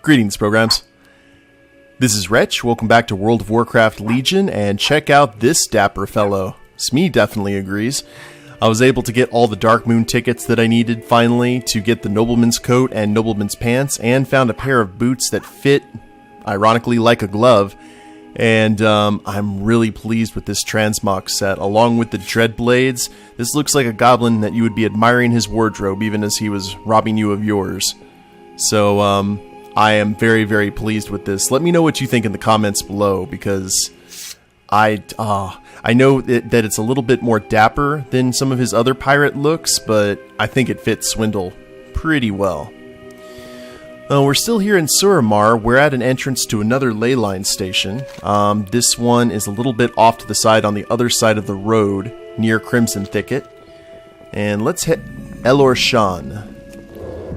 Greetings, programs. This is Wretch. Welcome back to World of Warcraft Legion, and check out this dapper fellow. Smee definitely agrees. I was able to get all the Dark Moon tickets that I needed finally to get the Nobleman's coat and Nobleman's pants, and found a pair of boots that fit, ironically, like a glove. And I'm really pleased with this transmog set. Along with the Dreadblades, this looks like a goblin that you would be admiring his wardrobe even as he was robbing you of yours. So, I am very, very pleased with this. Let me know what you think in the comments below, because I know that it's a little bit more dapper than some of his other pirate looks, but I think it fits Swindle pretty well. We're still here in Suramar. We're at an entrance to another leyline station. This one is a little bit off to the side on the other side of the road, near Crimson Thicket. And let's hit Elorshan.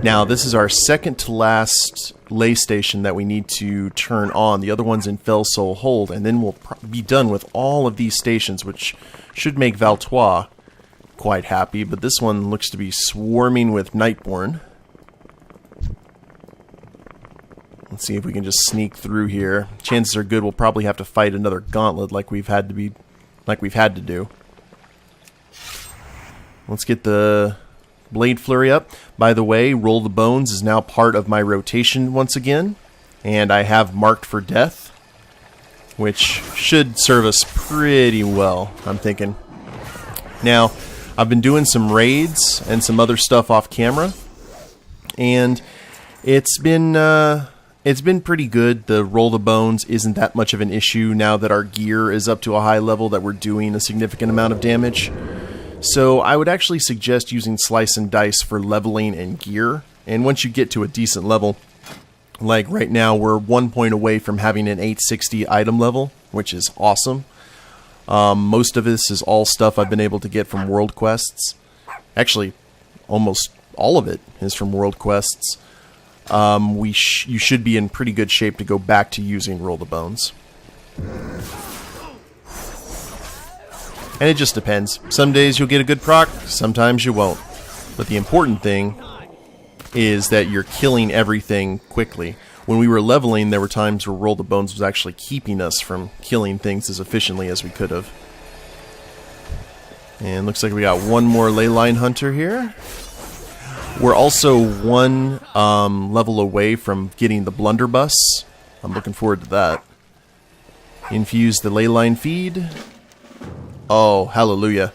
Now, this is our second to last lay station that we need to turn on. The other one's in Fell Soul Hold, and then we'll be done with all of these stations, which should make Valtois quite happy. But this one looks to be swarming with Nightborn. Let's see if we can just sneak through here. Chances are good we'll probably have to fight another gauntlet like we've had to do. Let's get the Blade Flurry up. By the way, Roll the Bones is now part of my rotation once again, and I have Marked for Death, which should serve us pretty well, I'm thinking. Now, I've been doing some raids and some other stuff off camera, and it's been pretty good. The Roll the Bones isn't that much of an issue now that our gear is up to a high level that we're doing a significant amount of damage. So I would actually suggest using Slice and Dice for leveling and gear. And once you get to a decent level, like right now we're 1 point away from having an 860 item level, which is awesome. Most of this is all stuff I've been able to get from World Quests. Actually, almost all of it is from World Quests. You should be in pretty good shape to go back to using Roll the Bones. And it just depends. Some days you'll get a good proc, sometimes you won't. But the important thing is that you're killing everything quickly. When we were leveling, there were times where Roll the Bones was actually keeping us from killing things as efficiently as we could have. And looks like we got one more Leyline Hunter here. We're also one level away from getting the Blunderbuss. I'm looking forward to that. Infuse the Leyline Feed. Oh, hallelujah.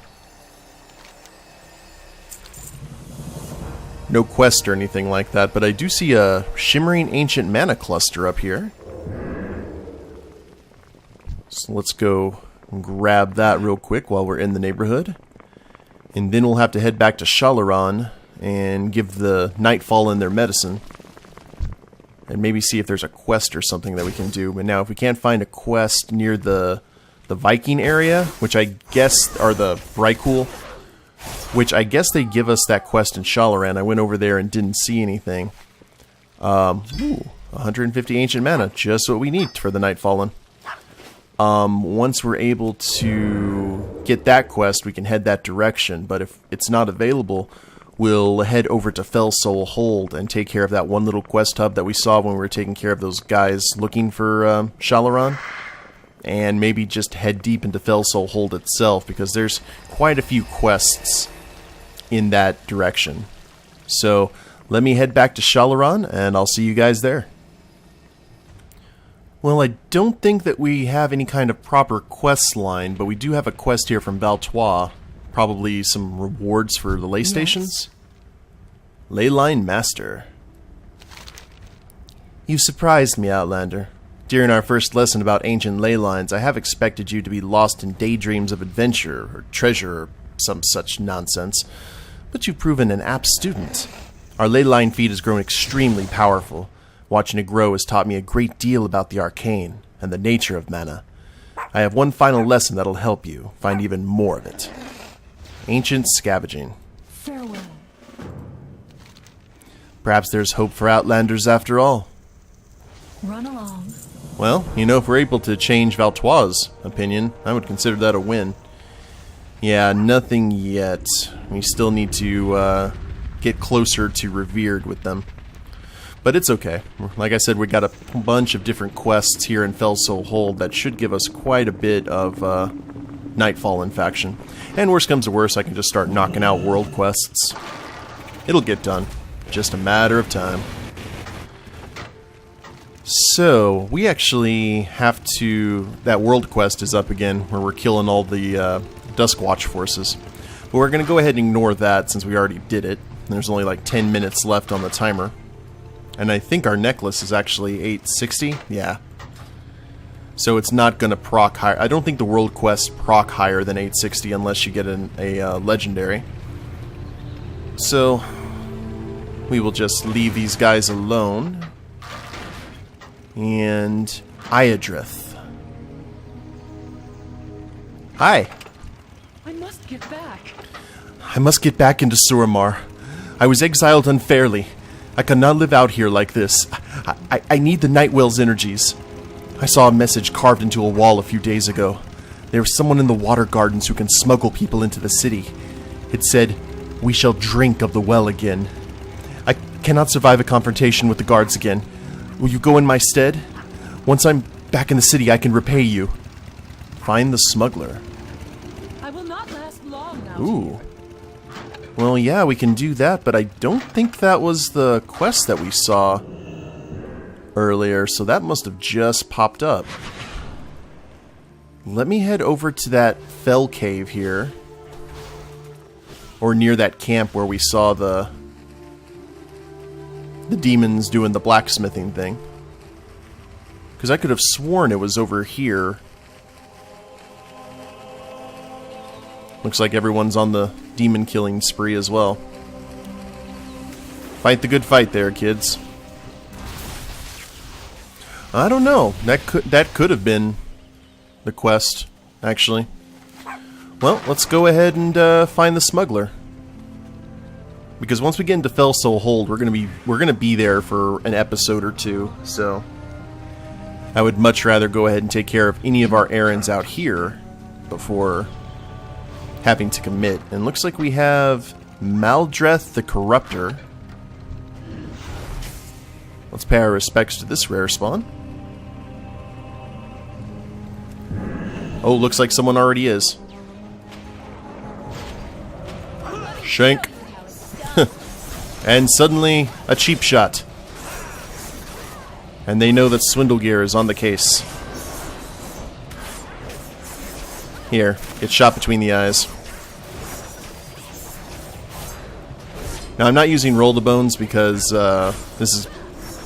No quest or anything like that, but I do see a Shimmering Ancient Mana Cluster up here. So let's go grab that real quick while we're in the neighborhood. And then we'll have to head back to Shalaran and give the Nightfallen their medicine. And maybe see if there's a quest or something that we can do. But now if we can't find a quest near the Viking area, which I guess are the Vrykul, which I guess they give us that quest in Shalaran. I went over there and didn't see anything. 150 ancient mana, just what we need for the Nightfallen. Once we're able to get that quest, we can head that direction, but if it's not available, we'll head over to Fell Soul Hold and take care of that one little quest hub that we saw when we were taking care of those guys looking for Shalaran. And maybe just head deep into Fell Soul Hold itself, because there's quite a few quests in that direction. So let me head back to Shalaran, and I'll see you guys there. Well, I don't think that we have any kind of proper quest line, but we do have a quest here from Valtois. Probably some rewards for the lay stations. Leyline Master. You surprised me, Outlander. During our first lesson about ancient ley lines, I have expected you to be lost in daydreams of adventure, or treasure, or some such nonsense. But you've proven an apt student. Our ley line feed has grown extremely powerful. Watching it grow has taught me a great deal about the arcane, and the nature of mana. I have one final lesson that'll help you find even more of it. Ancient Scavenging. Farewell. Perhaps there's hope for Outlanders after all. Run along. Well, you know, if we're able to change Valtois' opinion, I would consider that a win. Yeah, nothing yet. We still need to get closer to Revered with them. But it's okay. Like I said, we got a bunch of different quests here in Fellsoul Hold that should give us quite a bit of Nightfallen faction. And worst comes to worst, I can just start knocking out world quests. It'll get done. Just a matter of time. So, we actually have to... That world quest is up again, where we're killing all the Duskwatch forces. But we're going to go ahead and ignore that, since we already did it. There's only like 10 minutes left on the timer. And I think our necklace is actually 860? Yeah. So it's not going to proc higher. I don't think the world quests proc higher than 860 unless you get a legendary. So, we will just leave these guys alone. And Iadrith. Hi. I must get back. I must get back into Suramar. I was exiled unfairly. I cannot live out here like this. I need the Nightwell's energies. I saw a message carved into a wall a few days ago. There was someone in the water gardens who can smuggle people into the city. It said, "We shall drink of the well again." I cannot survive a confrontation with the guards again. Will you go in my stead? Once I'm back in the city, I can repay you. Find the smuggler. I will not last long now. Ooh. Well, yeah, we can do that, but I don't think that was the quest that we saw earlier, so that must have just popped up. Let me head over to that fell cave here. Or near that camp where we saw the demons doing the blacksmithing thing. Because I could have sworn it was over here. Looks like everyone's on the demon killing spree as well. Fight the good fight there, kids. I don't know. That could have been the quest, actually. Well, let's go ahead and find the smuggler. Because once we get into Fellsoul Hold, we're gonna be there for an episode or two. So I would much rather go ahead and take care of any of our errands out here before having to commit. And looks like we have Maldreth the Corruptor. Let's pay our respects to this rare spawn. Oh, looks like someone already is. Shank. And suddenly, a cheap shot. And they know that Swindlegear is on the case. Here, get shot between the eyes. Now, I'm not using Roll the Bones because this is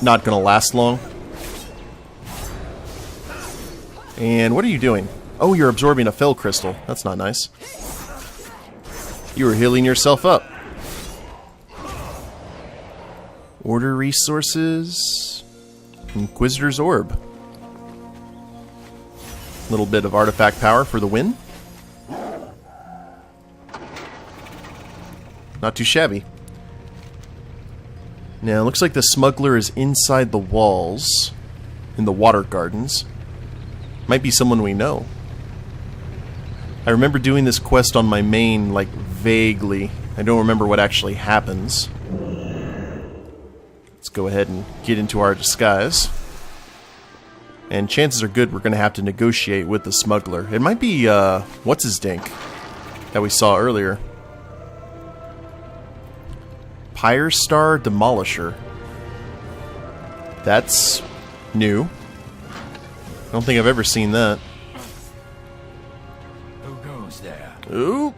not going to last long. And what are you doing? Oh, you're absorbing a fell crystal. That's not nice. You were healing yourself up. Order resources. Inquisitor's Orb. Little bit of artifact power for the win. Not too shabby. Now, looks like the smuggler is inside the walls in the water gardens. Might be someone we know. I remember doing this quest on my main, like, vaguely. I don't remember what actually happens. Let's go ahead and get into our disguise. And chances are good we're going to have to negotiate with the smuggler. It might be, what's-his-dink that we saw earlier. Pyrestar Demolisher. That's new. I don't think I've ever seen that. Who goes there? Ooh.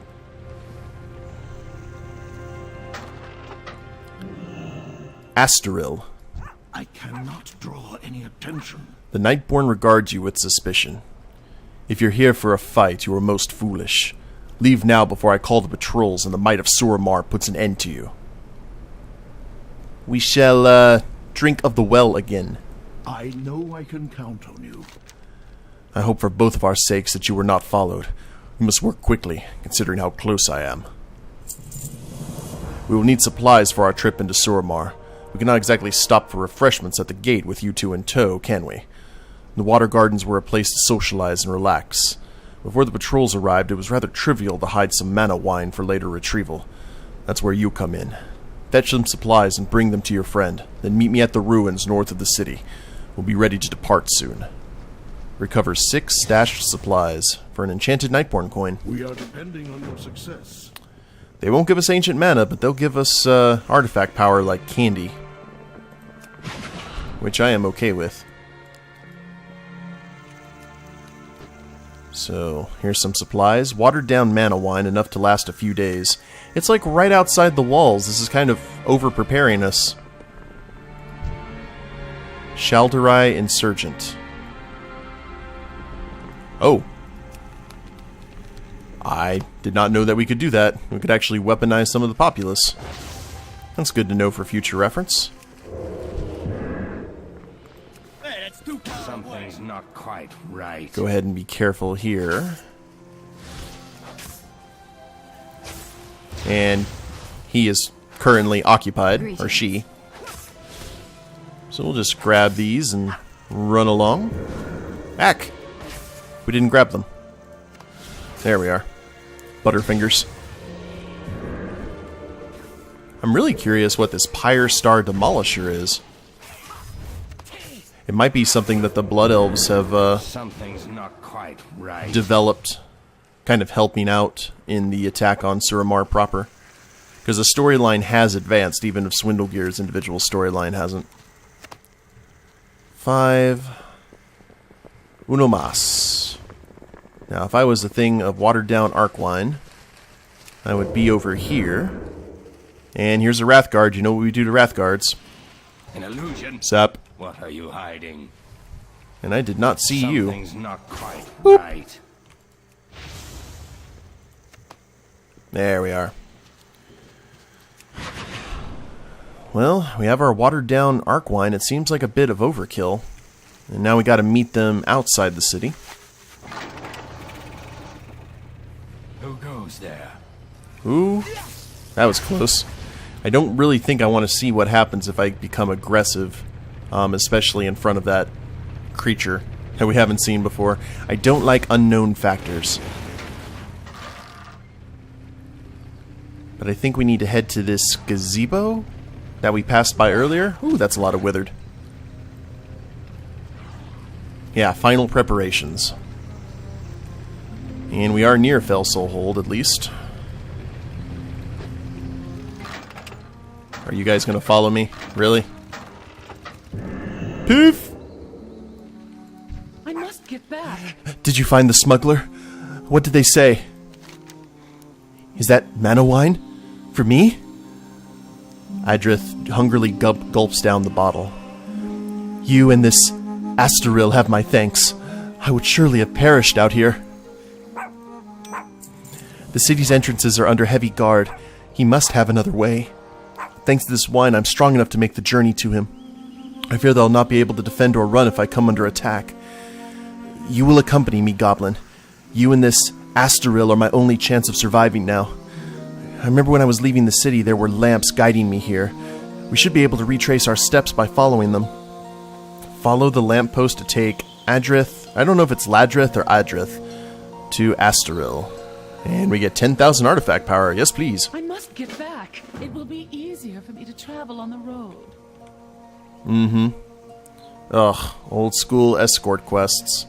Astaril. I cannot draw any attention. The Nightborn regards you with suspicion. If you're here for a fight, you are most foolish. Leave now before I call the patrols and the might of Suramar puts an end to you. We shall, drink of the well again. I know I can count on you. I hope for both of our sakes that you were not followed. We must work quickly, considering how close I am. We will need supplies for our trip into Suramar. We cannot exactly stop for refreshments at the gate with you two in tow, can we? The water gardens were a place to socialize and relax. Before the patrols arrived, it was rather trivial to hide some mana wine for later retrieval. That's where you come in. Fetch some supplies and bring them to your friend. Then meet me at the ruins north of the city. We'll be ready to depart soon. Recover 6 stashed supplies for an enchanted Nightborn coin. We are depending on your success. They won't give us ancient mana, but they'll give us artifact power like candy, which I am okay with. So, here's some supplies. Watered down mana wine, enough to last a few days. It's like right outside the walls. This is kind of over-preparing us. Shalderai Insurgent. Oh. I did not know that we could do that. We could actually weaponize some of the populace. That's good to know for future reference. Something's not quite right. Go ahead and be careful here. And he is currently occupied, or she. So we'll just grab these and run along. Back! We didn't grab them. There we are. Butterfingers. I'm really curious what this Pyre Star Demolisher is. It might be something that the Blood Elves have Something's not quite right. developed, kind of helping out in the attack on Suramar proper. Because the storyline has advanced, even if Swindlegear's individual storyline hasn't. 5. Uno mas. Now, if I was a thing of watered down arc wine, I would be over here. And here's a Wrathguard. You know what we do to Wrathguards. An illusion. Sup? What are you hiding? And I did not see you. Something's not quite right. There we are. Well, we have our watered down arc wine. It seems like a bit of overkill. And now we gotta meet them outside the city. Who goes there? Ooh, that was close. I don't really think I want to see what happens if I become aggressive, especially in front of that creature that we haven't seen before. I don't like unknown factors. But I think we need to head to this gazebo that we passed by earlier. Ooh, that's a lot of withered. Yeah, final preparations. And we are near Fell Soul Hold, at least. Are you guys gonna follow me? Really? Poof! I must get back. Did you find the smuggler? What did they say? Is that mana wine? For me? Idrith hungrily gulps down the bottle. You and this Astaril have my thanks. I would surely have perished out here. The city's entrances are under heavy guard. He must have another way. Thanks to this wine, I'm strong enough to make the journey to him. I fear that I'll not be able to defend or run if I come under attack. You will accompany me, Goblin. You and this Astaril are my only chance of surviving now. I remember when I was leaving the city, there were lamps guiding me here. We should be able to retrace our steps by following them. Follow the lamppost to take Adrith, I don't know if it's Ladrith or Adrith, to Astaril. And we get 10,000 artifact power. Yes, please. I must get back. It will be easier for me to travel on the road. Mm-hmm. Ugh, old school escort quests.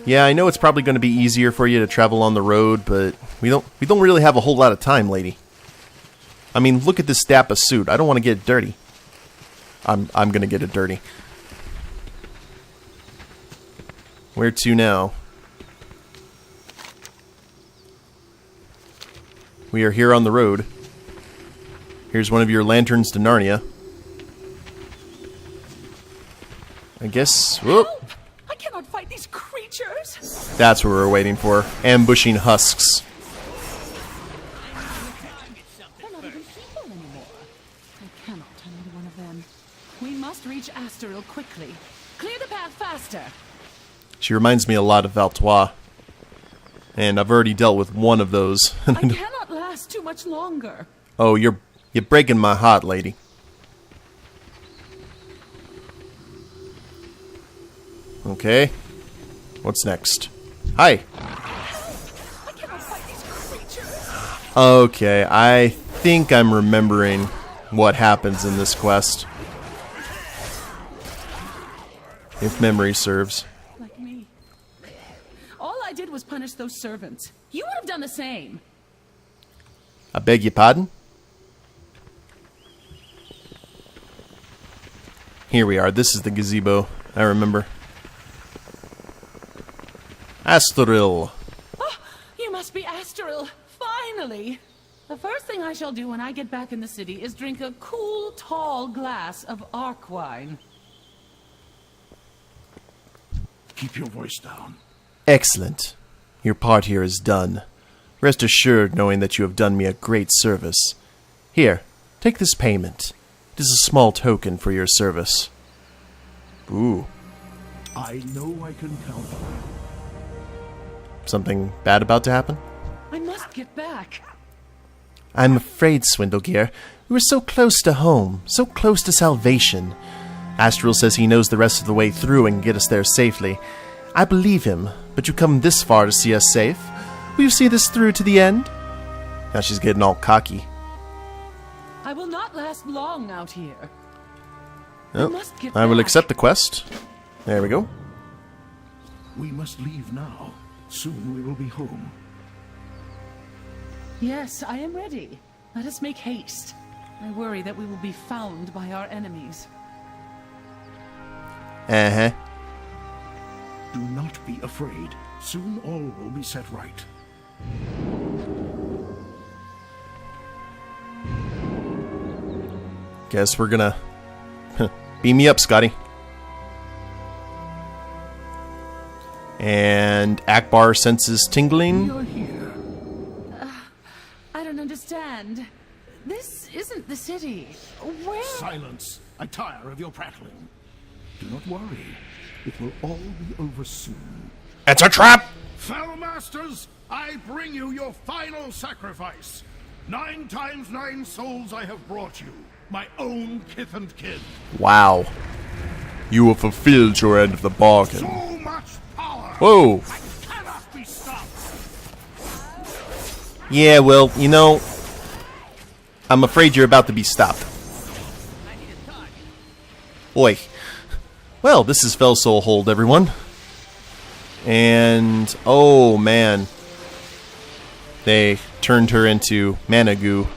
Yeah, I know it's probably going to be easier for you to travel on the road, but we don't really have a whole lot of time, lady. I mean, look at this Dappa suit. I don't want to get it dirty. I'm going to get it dirty. Where to now? We are here on the road. Here's one of your lanterns to Narnia. I guess... Whoop! I cannot fight these creatures. That's what we're waiting for. Ambushing husks. They're not even people anymore. I cannot turn into one of them. We must reach Astaril quickly. Clear the path faster. She reminds me a lot of Valtois. And I've already dealt with one of those. I cannot last too much longer. Oh, you're breaking my heart, lady. Okay. What's next? Hi. I cannot fight these creatures. Okay, I think I'm remembering what happens in this quest. If memory serves. Like me. All I did was punish those servants. You would have done the same. I beg your pardon? Here we are. This is the gazebo. I remember. Astoril. Oh, you must be Astoril. Finally! The first thing I shall do when I get back in the city is drink a cool, tall glass of arc wine. Keep your voice down. Excellent. Your part here is done. Rest assured knowing that you have done me a great service. Here, take this payment. It is a small token for your service. Ooh. I know I can count on you. Something bad about to happen? I must get back. I'm afraid, Swindlegear. We were so close to home, so close to salvation. Astral says he knows the rest of the way through and can get us there safely. I believe him, but you come this far to see us safe. Will you see this through to the end? Now she's getting all cocky. I will not last long out here. Oh, must get I will back. accept the quest. There we go. We must leave now. Soon we will be home. Yes, I am ready. Let us make haste. I worry that we will be found by our enemies. Uh-huh. Do not be afraid. Soon all will be set right. Guess we're gonna... beam me up, Scotty. And Akbar senses tingling. You're here. I don't understand. This isn't the city. Where? Silence. I tire of your prattling. Do not worry. It will all be over soon. It's a trap! Fellow masters, I bring you your final sacrifice. 9 times 9 souls I have brought you. My own kith and kin. Wow. You have fulfilled your end of the bargain. So much power. Whoa. I cannot be stopped. Yeah, well, you know, I'm afraid you're about to be stopped. Oi. Well, this is Fell Soul Hold, everyone. And, oh man. They turned her into mana goo.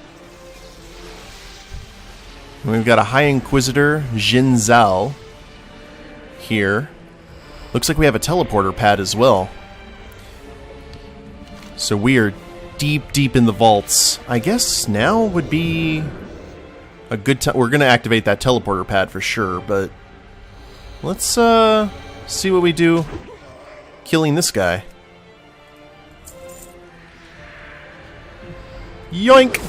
And we've got a High Inquisitor, Jin Zhao, here. Looks like we have a teleporter pad as well. So we are deep, deep in the vaults. I guess now would be a good time. We're going to activate that teleporter pad for sure, but let's see what we do killing this guy. Yoink!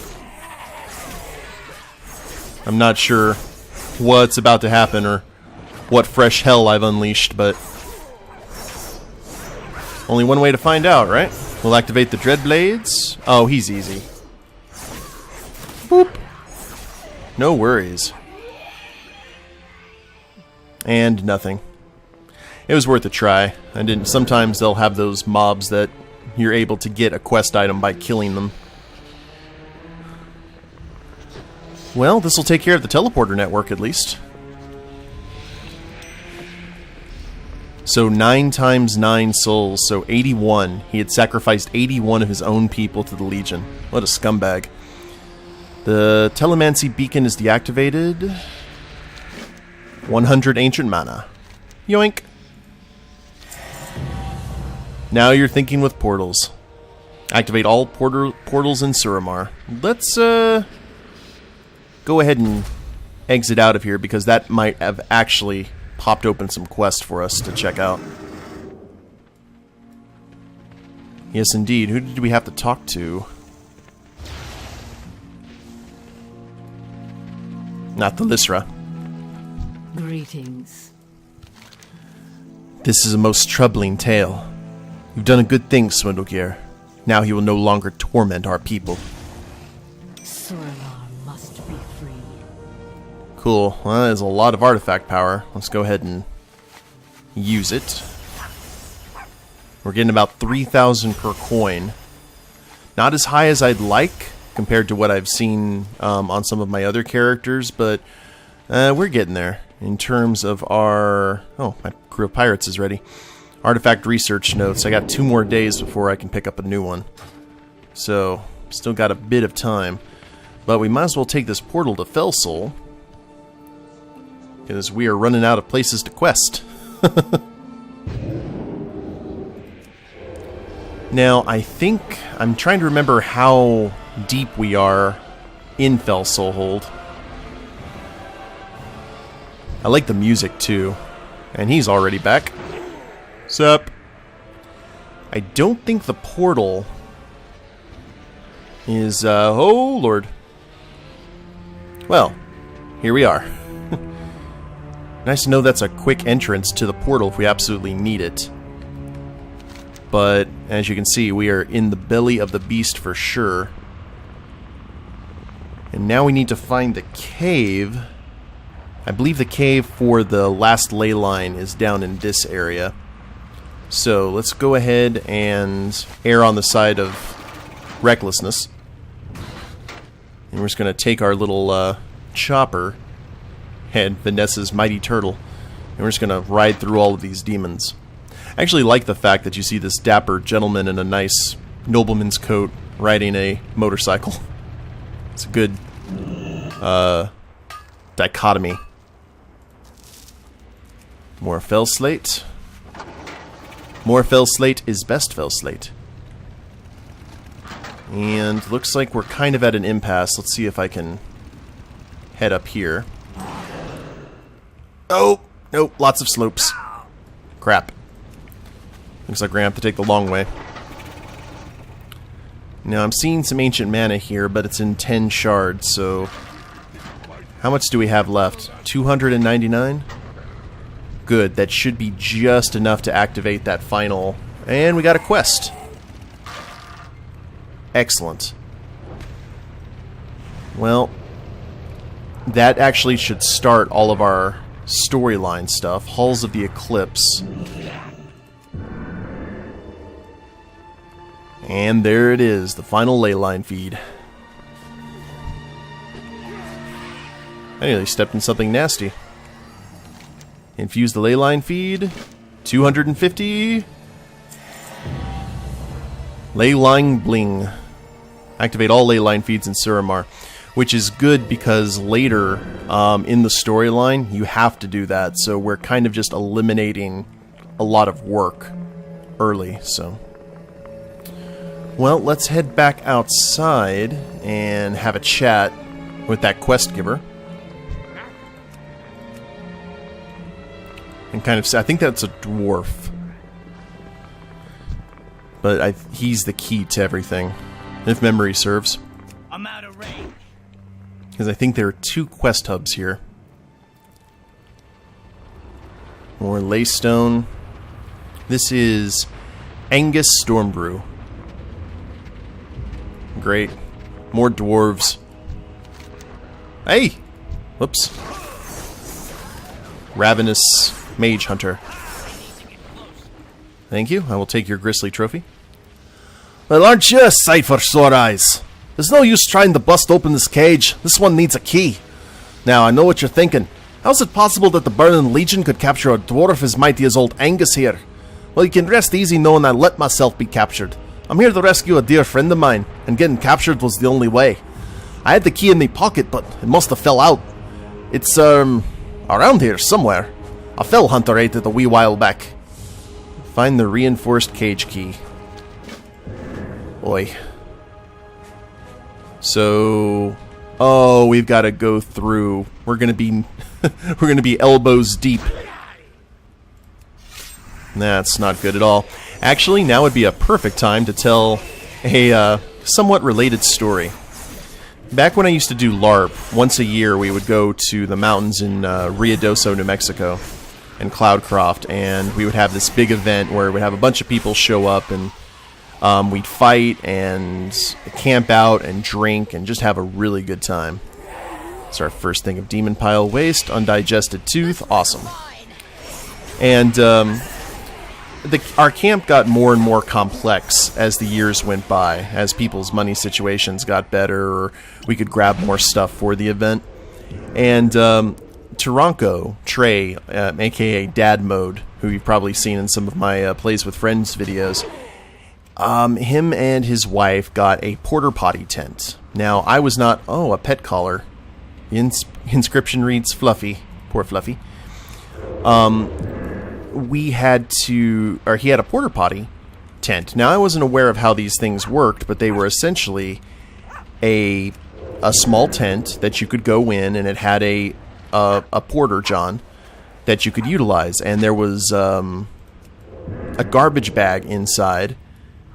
I'm not sure what's about to happen or what fresh hell I've unleashed, but only one way to find out, right? We'll activate the Dread Blades. Oh, he's easy. Boop. No worries. And nothing. It was worth a try. I didn't. Sometimes they'll have those mobs that you're able to get a quest item by killing them. Well, this will take care of the teleporter network at least. So 9 times 9 souls, so 81. He had sacrificed 81 of his own people to the Legion. What a scumbag. The Telemancy Beacon is deactivated. 100 Ancient Mana. Yoink! Now you're thinking with portals. Activate all portals in Suramar. Let's, go ahead and exit out of here because that might have actually popped open some quests for us to check out. Yes, indeed. Who did we have to talk to? Not the Lysra. Greetings. This is a most troubling tale. You've done a good thing, Swindlegear. Now he will no longer torment our people. Suramar must be free. Cool. Well, there's a lot of artifact power. Let's go ahead and use it. We're getting about 3,000 per coin. Not as high as I'd like compared to what I've seen on some of my other characters, but we're getting there in terms of our... Oh, my crew of pirates is ready. Artifact research notes. I got 2 more days before I can pick up a new one. So, still got a bit of time. But we might as well take this portal to Felsoul, because we are running out of places to quest. Now, I think... I'm trying to remember how deep we are in Felsoul Hold. I like the music, too. And he's already back. Sup? I don't think the portal is... oh, Lord. Well, here we are. Nice to know that's a quick entrance to the portal if we absolutely need it. But, as you can see, we are in the belly of the beast for sure. And now we need to find the cave. I believe the cave for the last ley line is down in this area. So, let's go ahead and err on the side of recklessness. And we're just going to take our little chopper and Vanessa's mighty turtle, and we're just going to ride through all of these demons. I actually like the fact that you see this dapper gentleman in a nice nobleman's coat riding a motorcycle. It's a good dichotomy. More fell slate. More fell slate is best fell slate. And looks like we're kind of at an impasse. Let's see if I can head up here. Oh! Nope, lots of slopes. Crap. Looks like we're going to have to take the long way. Now, I'm seeing some ancient mana here, but it's in 10 shards, so... How much do we have left? 299? Good, that should be just enough to activate that final... And we got a quest! Excellent. Well, that actually should start all of our storyline stuff. Halls of the Eclipse. And there it is, the final ley line feed. I nearly stepped in something nasty. Infuse the ley line feed. 250. Ley line bling. Activate all ley line feeds in Suramar. Which is good because later in the storyline, you have to do that. So we're kind of just eliminating a lot of work early, so... Well, let's head back outside and have a chat with that quest giver. And kind of... I think that's a dwarf. But he's the key to everything, if memory serves. I'm out of range. Because I think there are 2 quest hubs here. More Laystone. This is Angus Stormbrew. Great. More dwarves. Hey! Whoops. Ravenous Mage Hunter. Thank you. I will take your Grisly trophy. Well, aren't you a sight for sore eyes? There's no use trying to bust open this cage. This one needs a key. Now, I know what you're thinking. How is it possible that the Burning Legion could capture a dwarf as mighty as old Angus here? Well, you can rest easy knowing I let myself be captured. I'm here to rescue a dear friend of mine, and getting captured was the only way. I had the key in my pocket, but it must have fell out. It's, around here somewhere. A fell hunter ate it a wee while back. Find the reinforced cage key. Boy. So... Oh, we've got to go through. We're gonna be... we're gonna be elbows deep. That's not good at all. Actually, now would be a perfect time to tell a somewhat related story. Back when I used to do LARP, once a year we would go to the mountains in Ruidoso, New Mexico, and Cloudcroft, and we would have this big event where we'd have a bunch of people show up, and we'd fight and camp out and drink and just have a really good time. It's our first thing of Demon Pile Waste, Undigested Tooth, awesome. And our camp got more and more complex as the years went by, as people's money situations got better, or we could grab more stuff for the event. And Taranko, Trey, aka Dad Mode, who you've probably seen in some of my Plays with Friends videos, him and his wife got a porter potty tent. Now, I was not... Oh, a pet collar. The inscription reads Fluffy. Poor Fluffy. We had to... Or he had a porter potty tent. Now, I wasn't aware of how these things worked, but they were essentially a small tent that you could go in, and it had a porter john that you could utilize. And there was a garbage bag inside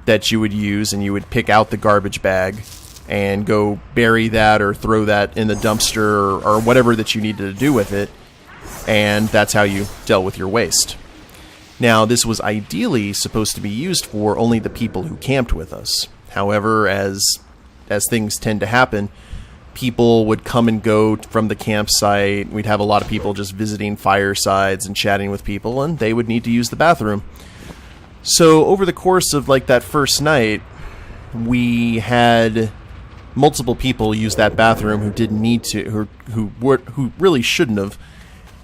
that you would use, and you would pick out the garbage bag and go bury that or throw that in the dumpster or whatever that you needed to do with it, and that's how you dealt with your waste. Now, this was ideally supposed to be used for only the people who camped with us. However, as things tend to happen, people would come and go from the campsite. We'd have a lot of people just visiting firesides and chatting with people, and they would need to use the bathroom. So over the course of like that first night, we had multiple people use that bathroom who didn't need to, who really shouldn't have,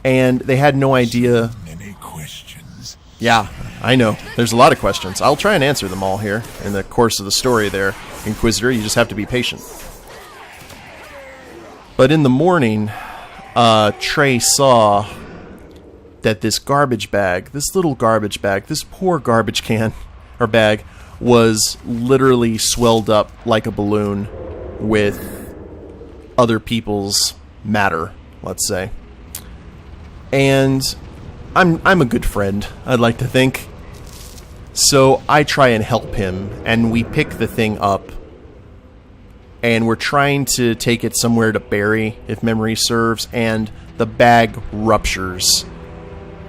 and they had no idea. Many questions. Yeah, I know. There's a lot of questions. I'll try and answer them all here in the course of the story there, Inquisitor. You just have to be patient. But in the morning, Trey saw that this garbage bag, this little garbage bag, this poor garbage can or bag, was literally swelled up like a balloon with other people's matter, let's say. And I'm a good friend, I'd like to think. So I try and help him, and we pick the thing up, and we're trying to take it somewhere to bury, if memory serves, and the bag ruptures.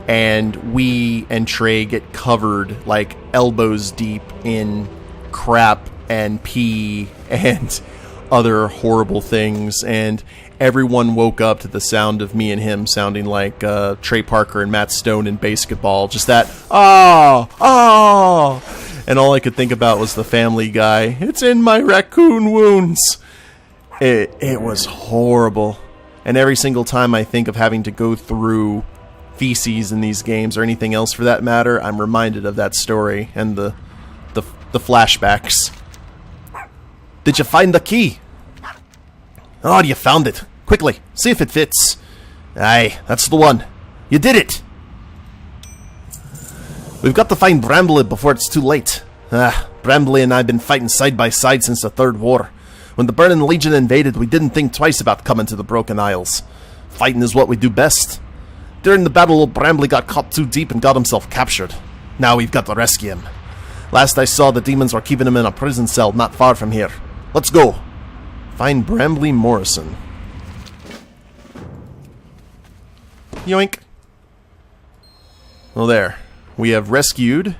And we and Trey get covered like elbows deep in crap and pee and other horrible things, and everyone woke up to the sound of me and him sounding like Trey Parker and Matt Stone in Basketball. Just that, oh, and all I could think about was the Family Guy. It's in my raccoon wounds. It was horrible. And every single time I think of having to go through feces in these games, or anything else for that matter, I'm reminded of that story and the flashbacks. Did you find the key? Oh, you found it. Quickly, see if it fits. Aye, that's the one. You did it! We've got to find Brambley before it's too late. Brambley and I have been fighting side by side since the Third War. When the Burning Legion invaded, we didn't think twice about coming to the Broken Isles. Fighting is what we do best. During the battle, old Brambley got caught too deep and got himself captured. Now we've got to rescue him. Last I saw, the demons were keeping him in a prison cell not far from here. Let's go. Find Brambley Morrison. Yoink. Well, there. We have rescued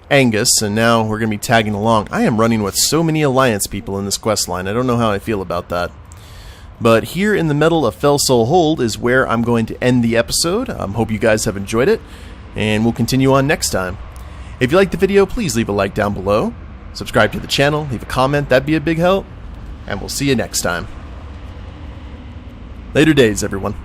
Angus, and now we're going to be tagging along. I am running with so many Alliance people in this questline. I don't know how I feel about that. But here in the middle of Fell Soul Hold is where I'm going to end the episode. Hope you guys have enjoyed it, and we'll continue on next time. If you liked the video, please leave a like down below. Subscribe to the channel, leave a comment, that'd be a big help. And we'll see you next time. Later days, everyone.